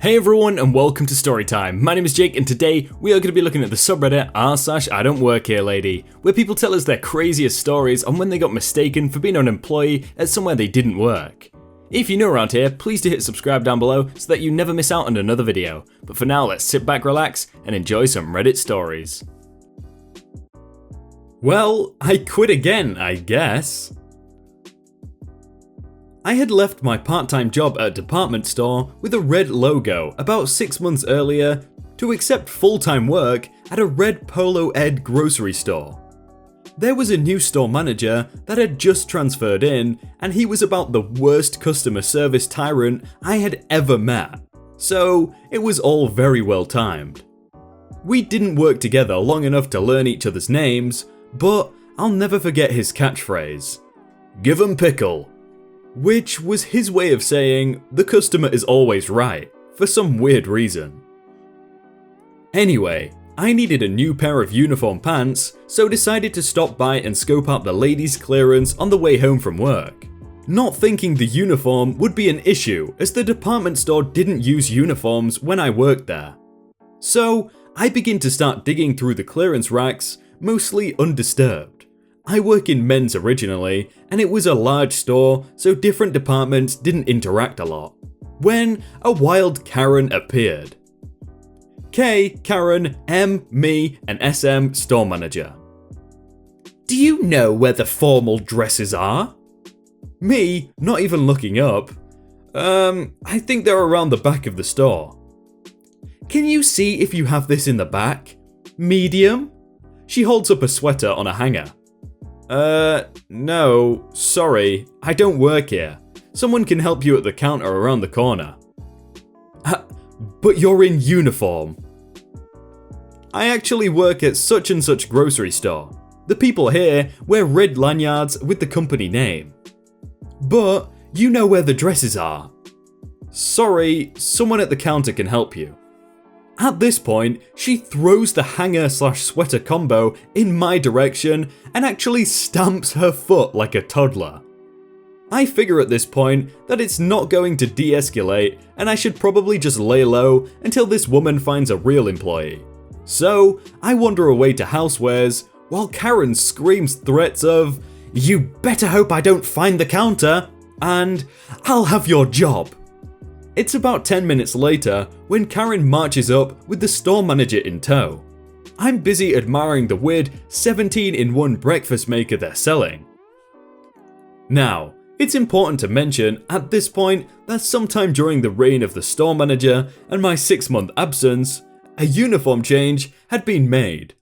Hey everyone and welcome to Storytime. My name is Jake and today we are going to be looking at the subreddit r/idontworkherelady, where people tell us their craziest stories on when they got mistaken for being an employee at somewhere they didn't work. If you're new around here, please do hit subscribe down below so that you never miss out on another video. But for now, let's sit back, relax and enjoy some Reddit stories. Well, I quit again, I guess. I had left my part-time job at a department store with a red logo about 6 months earlier to accept full-time work at a red-polo-ed grocery store. There was a new store manager that had just transferred in, and he was about the worst customer service tyrant I had ever met, so it was all very well timed. We didn't work together long enough to learn each other's names, but I'll never forget his catchphrase, "Give 'em pickle," which was his way of saying the customer is always right, for some weird reason. Anyway, I needed a new pair of uniform pants, so decided to stop by and scope out the ladies' clearance on the way home from work. Not thinking the uniform would be an issue, as the department store didn't use uniforms when I worked there. So I begin to start digging through the clearance racks, mostly undisturbed. I work in men's originally, and it was a large store, so different departments didn't interact a lot. When a wild Karen appeared. K, Karen, M, me, and SM store manager. "Do you know where the formal dresses are?" Me, not even looking up. I think they're around the back of the store." "Can you see if you have this in the back? Medium?" She holds up a sweater on a hanger. No, sorry, I don't work here. Someone can help you at the counter around the corner." "But you're in uniform." "I actually work at such and such grocery store. The people here wear red lanyards with the company name." "But you know where the dresses are." "Sorry, someone at the counter can help you." At this point, she throws the hanger/sweater combo in my direction and actually stamps her foot like a toddler. I figure at this point that it's not going to de-escalate and I should probably just lay low until this woman finds a real employee. So I wander away to housewares while Karen screams threats of, "You better hope I don't find the counter," and "I'll have your job." It's about 10 minutes later when Karen marches up with the store manager in tow. I'm busy admiring the weird 17-in-1 breakfast maker they're selling. Now, it's important to mention at this point that sometime during the reign of the store manager and my 6-month absence, a uniform change had been made.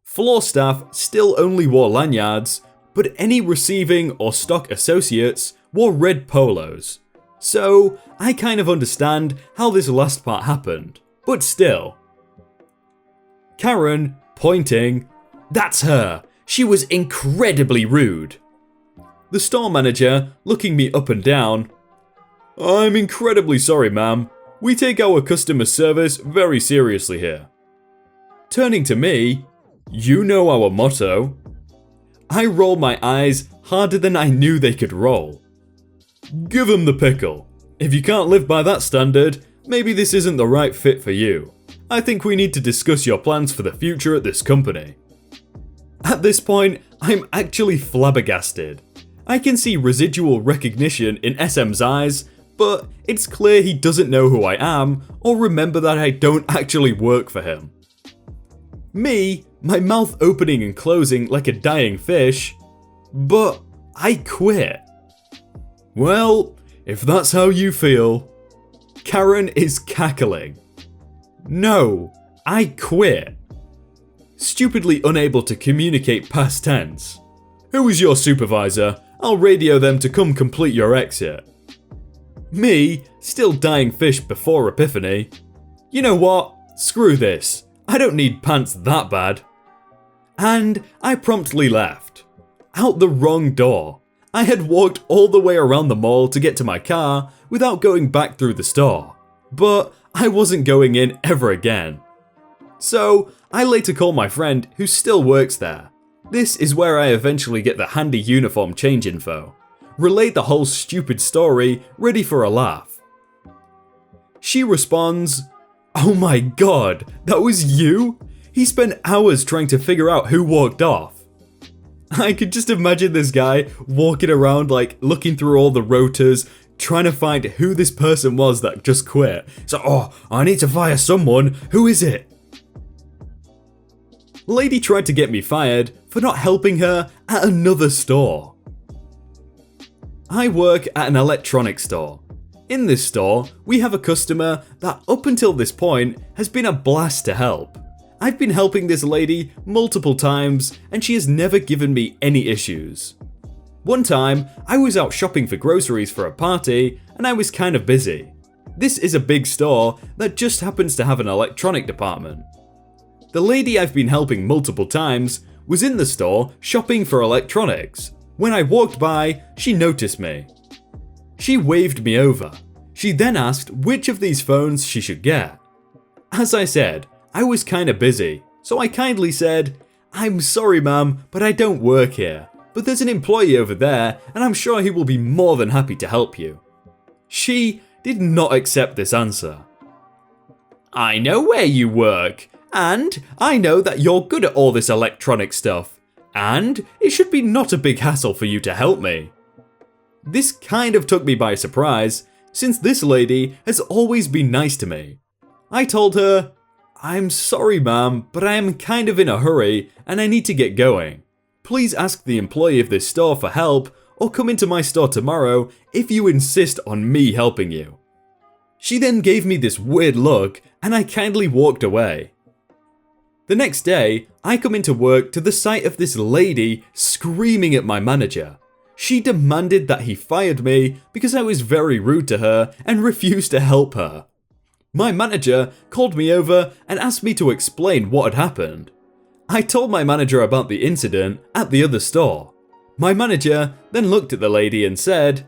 Floor staff still only wore lanyards, but any receiving or stock associates wore red polos. So I kind of understand how this last part happened, but still. Karen, pointing, "That's her. She was incredibly rude." The store manager, looking me up and down, "I'm incredibly sorry, ma'am. We take our customer service very seriously here." Turning to me, "You know our motto." I roll my eyes harder than I knew they could roll. "Give 'em the pickle. If you can't live by that standard, maybe this isn't the right fit for you. I think we need to discuss your plans for the future at this company." At this point, I'm actually flabbergasted. I can see residual recognition in SM's eyes, but it's clear he doesn't know who I am or remember that I don't actually work for him. Me, my mouth opening and closing like a dying fish, "But I quit." "Well, if that's how you feel." Karen is cackling. "No, I quit." Stupidly unable to communicate past tense. "Who is your supervisor? I'll radio them to come complete your exit." Me, still dying fish before epiphany. "You know what? Screw this. I don't need pants that bad." And I promptly left. Out the wrong door. I had walked all the way around the mall to get to my car without going back through the store, but I wasn't going in ever again. So I later call my friend who still works there. This is where I eventually get the handy uniform change info. Relate the whole stupid story ready for a laugh. She responds, "Oh my god, that was you?" He spent hours trying to figure out who walked off. I could just imagine this guy walking around like looking through all the rotors, trying to find who this person was that just quit. So, I need to fire someone. Who is it? Lady tried to get me fired for not helping her at another store. I work at an electronics store. In this store, we have a customer that up until this point has been a blast to help. I've been helping this lady multiple times and she has never given me any issues. One time, I was out shopping for groceries for a party and I was kind of busy. This is a big store that just happens to have an electronic department. The lady I've been helping multiple times was in the store shopping for electronics. When I walked by, she noticed me. She waved me over. She then asked which of these phones she should get. As I said, I was kinda busy, so I kindly said, "I'm sorry ma'am, but I don't work here. But there's an employee over there and I'm sure he will be more than happy to help you." She did not accept this answer. "I know where you work, and I know that you're good at all this electronic stuff, and it should be not a big hassle for you to help me." This kind of took me by surprise, since this lady has always been nice to me. I told her, "I'm sorry ma'am, but I am kind of in a hurry and I need to get going. Please ask the employee of this store for help or come into my store tomorrow if you insist on me helping you." She then gave me this weird look and I kindly walked away. The next day, I come into work to the sight of this lady screaming at my manager. She demanded that he fired me because I was very rude to her and refused to help her. My manager called me over and asked me to explain what had happened. I told my manager about the incident at the other store. My manager then looked at the lady and said,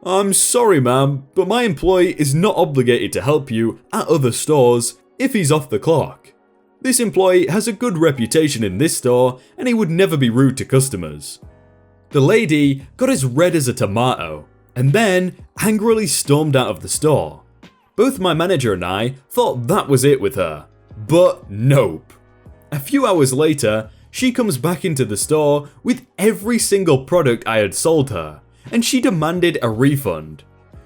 "I'm sorry ma'am, but my employee is not obligated to help you at other stores if he's off the clock. This employee has a good reputation in this store and he would never be rude to customers." The lady got as red as a tomato and then angrily stormed out of the store. Both my manager and I thought that was it with her, but nope. A few hours later, she comes back into the store with every single product I had sold her, and she demanded a refund.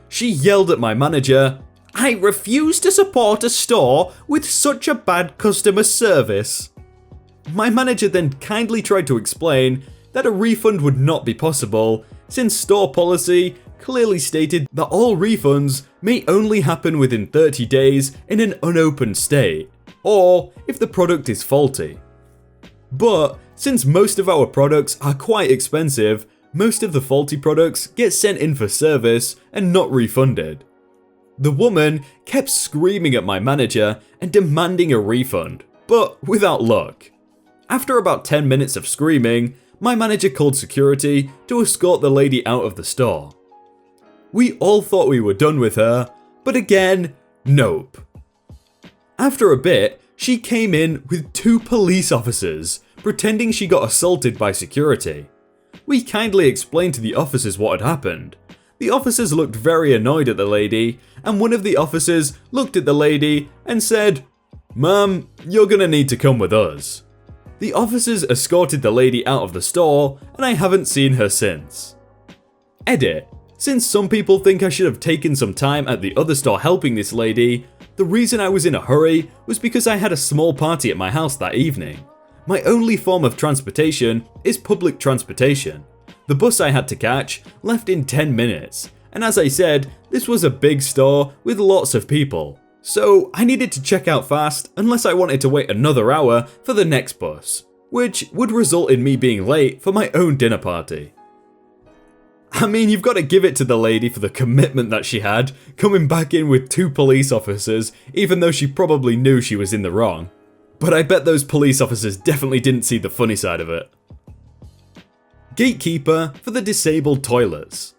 She yelled at my manager, "I refuse to support a store with such a bad customer service." My manager then kindly tried to explain that a refund would not be possible, since store policy clearly stated that all refunds may only happen within 30 days in an unopened state, or if the product is faulty. But since most of our products are quite expensive, most of the faulty products get sent in for service and not refunded. The woman kept screaming at my manager and demanding a refund, but without luck. After about 10 minutes of screaming, my manager called security to escort the lady out of the store. We all thought we were done with her, but again, nope. After a bit, she came in with 2 police officers, pretending she got assaulted by security. We kindly explained to the officers what had happened. The officers looked very annoyed at the lady, and one of the officers looked at the lady and said, "Ma'am, you're gonna need to come with us." The officers escorted the lady out of the store, and I haven't seen her since. Edit. Since some people think I should have taken some time at the other store helping this lady, the reason I was in a hurry was because I had a small party at my house that evening. My only form of transportation is public transportation. The bus I had to catch left in 10 minutes, and as I said, this was a big store with lots of people. So I needed to check out fast unless I wanted to wait another hour for the next bus, which would result in me being late for my own dinner party. I mean, you've got to give it to the lady for the commitment that she had, coming back in with 2 police officers, even though she probably knew she was in the wrong. But I bet those police officers definitely didn't see the funny side of it. Gatekeeper for the disabled toilets.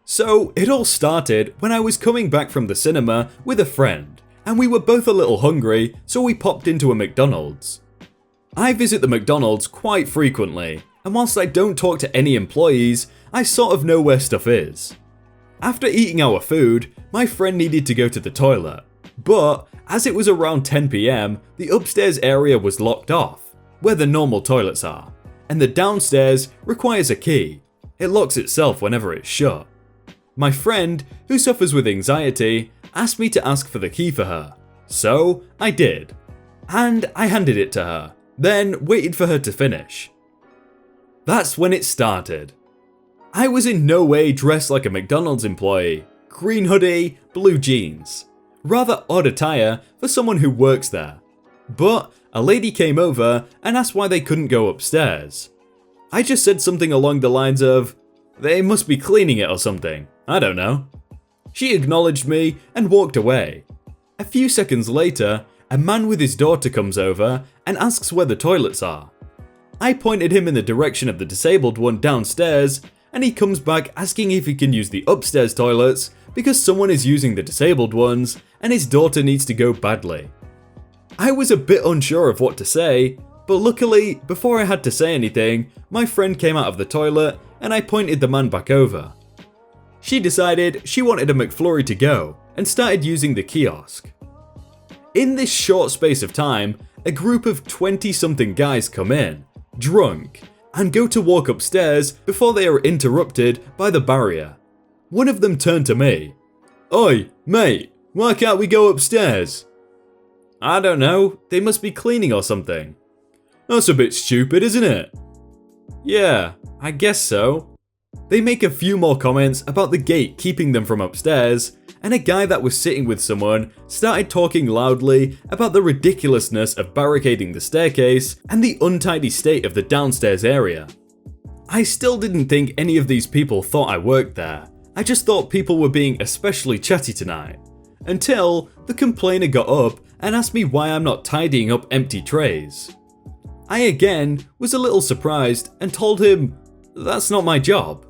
So, it all started when I was coming back from the cinema with a friend, and we were both a little hungry, so we popped into a McDonald's. I visit the McDonald's quite frequently, and whilst I don't talk to any employees, I sort of know where stuff is. After eating our food, my friend needed to go to the toilet, but as it was around 10 PM, the upstairs area was locked off, where the normal toilets are, and the downstairs requires a key. It locks itself whenever it's shut. My friend, who suffers with anxiety, asked me to ask for the key for her, so I did, and I handed it to her, then waited for her to finish. That's when it started. I was in no way dressed like a McDonald's employee. Green hoodie, blue jeans. Rather odd attire for someone who works there. But a lady came over and asked why they couldn't go upstairs. I just said something along the lines of, "They must be cleaning it or something, I don't know." She acknowledged me and walked away. A few seconds later, a man with his daughter comes over and asks where the toilets are. I pointed him in the direction of the disabled one downstairs, and he comes back asking if he can use the upstairs toilets because someone is using the disabled ones and his daughter needs to go badly. I was a bit unsure of what to say, but luckily, before I had to say anything, my friend came out of the toilet and I pointed the man back over. She decided she wanted a McFlurry to go and started using the kiosk. In this short space of time, a group of 20-something guys come in, drunk, and go to walk upstairs before they are interrupted by the barrier. One of them turned to me. "Oi, mate, why can't we go upstairs?" "I don't know, they must be cleaning or something." "That's a bit stupid, isn't it?" "Yeah, I guess so." They make a few more comments about the gate keeping them from upstairs, and a guy that was sitting with someone started talking loudly about the ridiculousness of barricading the staircase and the untidy state of the downstairs area. I still didn't think any of these people thought I worked there. I just thought people were being especially chatty tonight, until the complainer got up and asked me why I'm not tidying up empty trays. I again was a little surprised and told him that's not my job.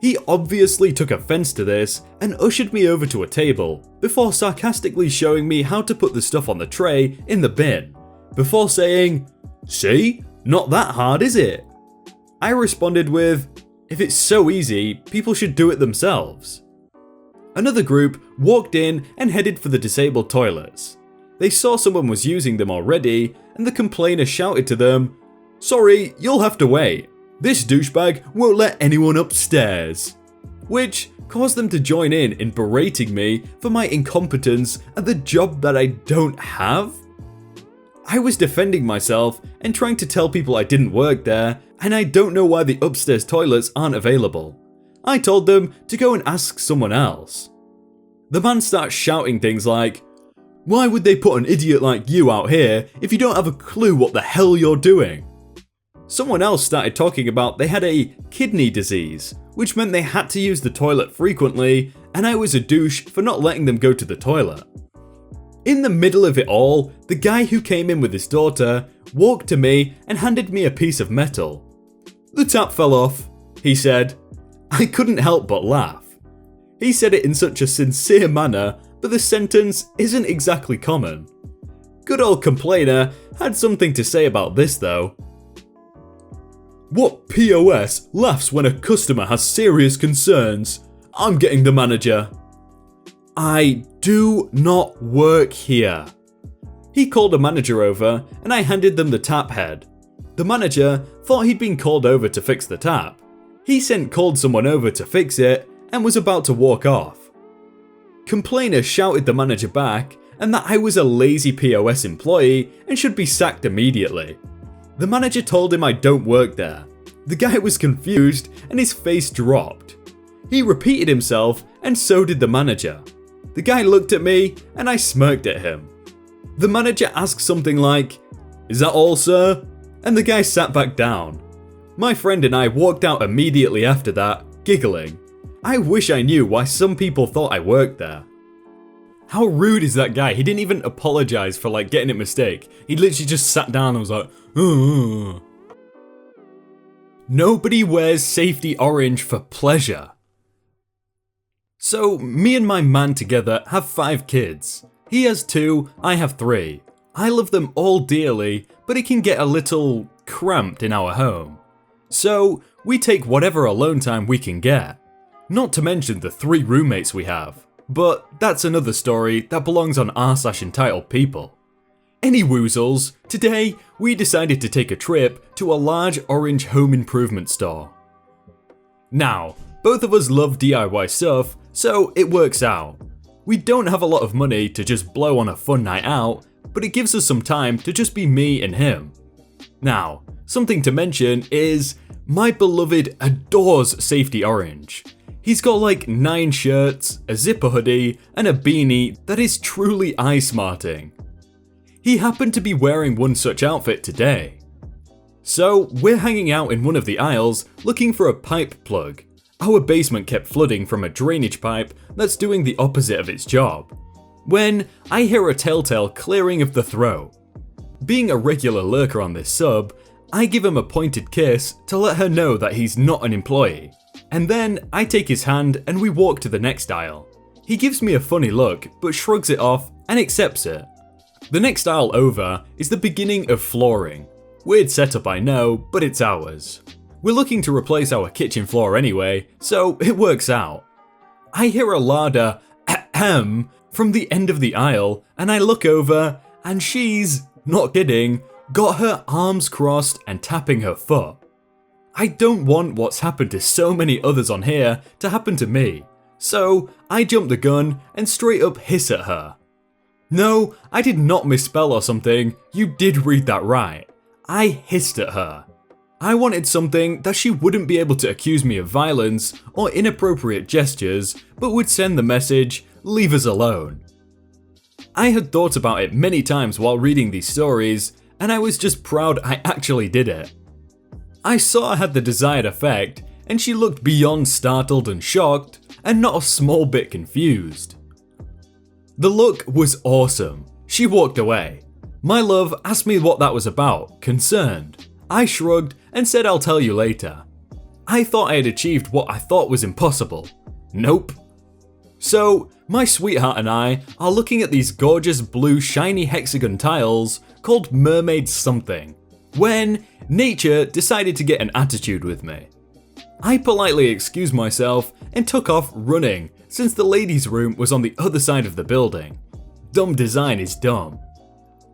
He obviously took offense to this and ushered me over to a table before sarcastically showing me how to put the stuff on the tray in the bin, before saying, "See, not that hard, is it?" I responded with, "If it's so easy, people should do it themselves." Another group walked in and headed for the disabled toilets. They saw someone was using them already and the complainer shouted to them, "Sorry, you'll have to wait. This douchebag won't let anyone upstairs," which caused them to join in berating me for my incompetence at the job that I don't have. I was defending myself and trying to tell people I didn't work there and I don't know why the upstairs toilets aren't available. I told them to go and ask someone else. The man starts shouting things like, "Why would they put an idiot like you out here if you don't have a clue what the hell you're doing?" Someone else started talking about they had a kidney disease, which meant they had to use the toilet frequently, and I was a douche for not letting them go to the toilet. In the middle of it all, the guy who came in with his daughter walked to me and handed me a piece of metal. "The tap fell off," he said. I couldn't help but laugh. He said it in such a sincere manner, but the sentence isn't exactly common. Good old complainer had something to say about this though. "What POS laughs when a customer has serious concerns? I'm getting the manager." I do not work here. He called a manager over and I handed them the tap head. The manager thought he'd been called over to fix the tap. He called someone over to fix it and was about to walk off. Complainer shouted the manager back and that I was a lazy POS employee and should be sacked immediately. The manager told him I don't work there. The guy was confused and his face dropped. He repeated himself and so did the manager. The guy looked at me and I smirked at him. The manager asked something like, "Is that all, sir?" And the guy sat back down. My friend and I walked out immediately after that, giggling. I wish I knew why some people thought I worked there. How rude is that guy? He didn't even apologize for getting it mistake. He literally just sat down and was like, "Ugh." Nobody wears safety orange for pleasure. So, me and my man together have 5 kids. He has 2, I have 3. I love them all dearly, but it can get a little cramped in our home. So, we take whatever alone time we can get. Not to mention the 3 roommates we have. But that's another story that belongs on r/entitled people. Any woozles, today we decided to take a trip to a large orange home improvement store. Now, both of us love DIY stuff, so it works out. We don't have a lot of money to just blow on a fun night out, but it gives us some time to just be me and him. Now, something to mention is my beloved adores safety orange. He's got like 9 shirts, a zipper hoodie, and a beanie that is truly eye-smarting. He happened to be wearing one such outfit today. So, we're hanging out in one of the aisles looking for a pipe plug. Our basement kept flooding from a drainage pipe that's doing the opposite of its job, when I hear a telltale clearing of the throat. Being a regular lurker on this sub, I give him a pointed kiss to let her know that he's not an employee. And then I take his hand and we walk to the next aisle. He gives me a funny look, but shrugs it off and accepts it. The next aisle over is the beginning of flooring. Weird setup I know, but it's ours. We're looking to replace our kitchen floor anyway, so it works out. I hear a louder ahem from the end of the aisle, and I look over, and she's, not kidding, got her arms crossed and tapping her foot. I don't want what's happened to so many others on here to happen to me, so I jump the gun and straight up hiss at her. No, I did not misspell or something, you did read that right. I hissed at her. I wanted something that she wouldn't be able to accuse me of violence or inappropriate gestures, but would send the message, leave us alone. I had thought about it many times while reading these stories, and I was just proud I actually did it. I saw I had the desired effect, and she looked beyond startled and shocked, and not a small bit confused. The look was awesome. She walked away. My love asked me what that was about, concerned. I shrugged and said I'll tell you later. I thought I had achieved what I thought was impossible. Nope. So, my sweetheart and I are looking at these gorgeous blue shiny hexagon tiles called mermaid something, when nature decided to get an attitude with me. I politely excused myself and took off running since the ladies' room was on the other side of the building. Dumb design is dumb.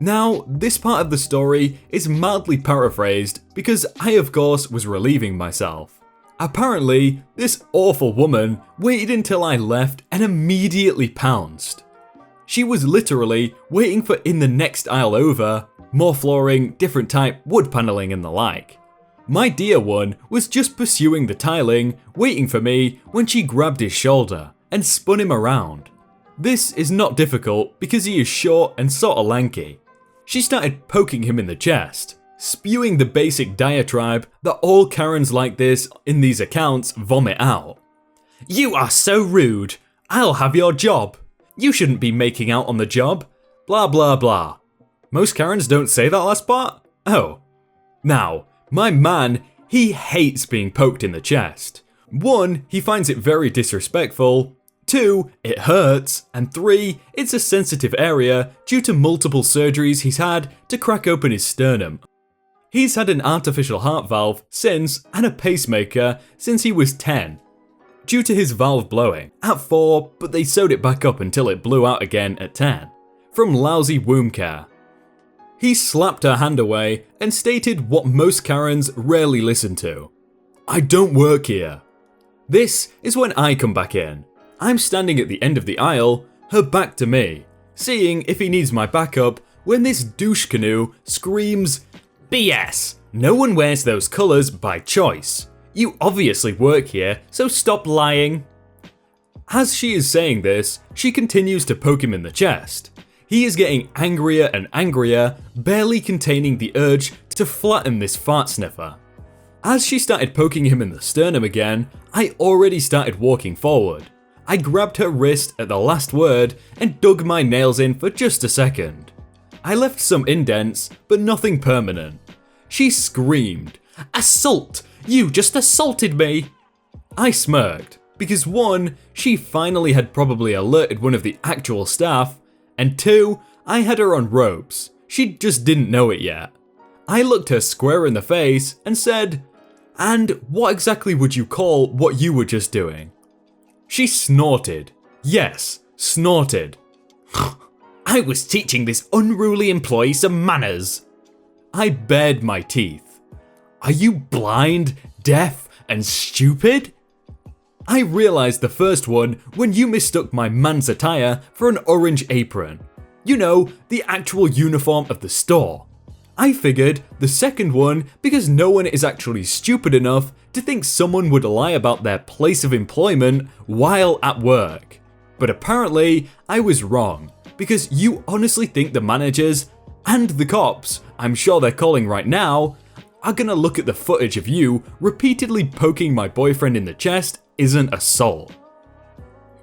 Now, this part of the story is mildly paraphrased because I of course was relieving myself. Apparently, this awful woman waited until I left and immediately pounced. She was literally waiting for in the next aisle over, more flooring, different type, wood paneling and the like. My dear one was just pursuing the tiling, waiting for me when she grabbed his shoulder and spun him around. This is not difficult because he is short and sorta lanky. She started poking him in the chest, spewing the basic diatribe that all Karens like this in these accounts vomit out. You are so rude. I'll have your job. You shouldn't be making out on the job. Blah blah blah. Most Karens don't say that last part? Oh. Now, my man, he hates being poked in the chest. 1, he finds it very disrespectful. 2, it hurts. And 3, it's a sensitive area due to multiple surgeries he's had to crack open his sternum. He's had an artificial heart valve since, and a pacemaker since he was 10. Due to his valve blowing at 4, but they sewed it back up until it blew out again at 10. From lousy womb care. He slapped her hand away and stated what most Karens rarely listen to. I don't work here. This is when I come back in. I'm standing at the end of the aisle, her back to me, seeing if he needs my backup when this douche canoe screams, BS! No one wears those colours by choice. You obviously work here, so stop lying. As she is saying this, she continues to poke him in the chest. He is getting angrier and angrier, barely containing the urge to flatten this fart sniffer. As she started poking him in the sternum again, I already started walking forward. I grabbed her wrist at the last word and dug my nails in for just a second. I left some indents, but nothing permanent. She screamed, Assault! You just assaulted me! I smirked, because 1, she finally had probably alerted one of the actual staff, and 2, I had her on ropes. She just didn't know it yet. I looked her square in the face and said, And what exactly would you call what you were just doing? She snorted. Yes, snorted. I was teaching this unruly employee some manners. I bared my teeth. Are you blind, deaf, and stupid? I realized the first one when you mistook my man's attire for an orange apron. You know, the actual uniform of the store. I figured the second one because no one is actually stupid enough to think someone would lie about their place of employment while at work. But apparently, I was wrong, because you honestly think the managers and the cops, I'm sure they're calling right now, are gonna look at the footage of you repeatedly poking my boyfriend in the chest isn't assault.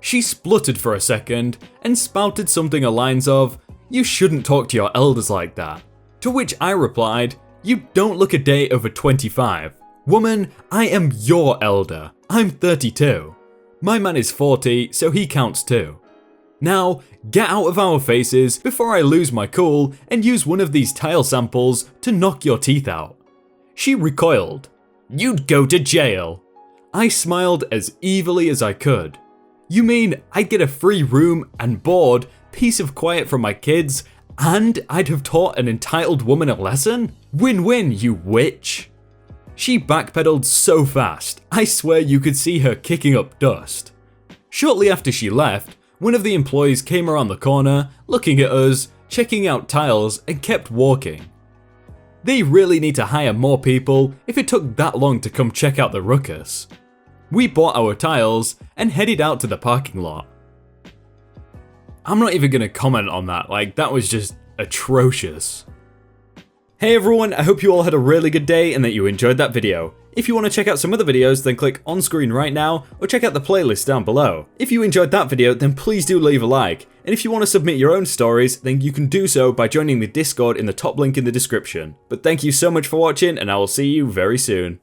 She spluttered for a second and spouted something along the lines of, "You shouldn't talk to your elders like that." To which I replied, "You don't look a day over 25. Woman, I am your elder. I'm 32. My man is 40, so he counts too. Now, get out of our faces before I lose my cool and use one of these tile samples to knock your teeth out." She recoiled. "You'd go to jail." I smiled as evilly as I could. "You mean I'd get a free room and board, peace of quiet from my kids, and I'd have taught an entitled woman a lesson? Win-win, you witch." She backpedaled so fast, I swear you could see her kicking up dust. Shortly after she left, one of the employees came around the corner, looking at us, checking out tiles, and kept walking. They really need to hire more people if it took that long to come check out the ruckus. We bought our tiles and headed out to the parking lot. I'm not even gonna comment on that, like that was just atrocious. Hey everyone, I hope you all had a really good day and that you enjoyed that video. If you want to check out some other videos, then click on screen right now or check out the playlist down below. If you enjoyed that video, then please do leave a like. And if you want to submit your own stories, then you can do so by joining the Discord in the top link in the description. But thank you so much for watching and I will see you very soon.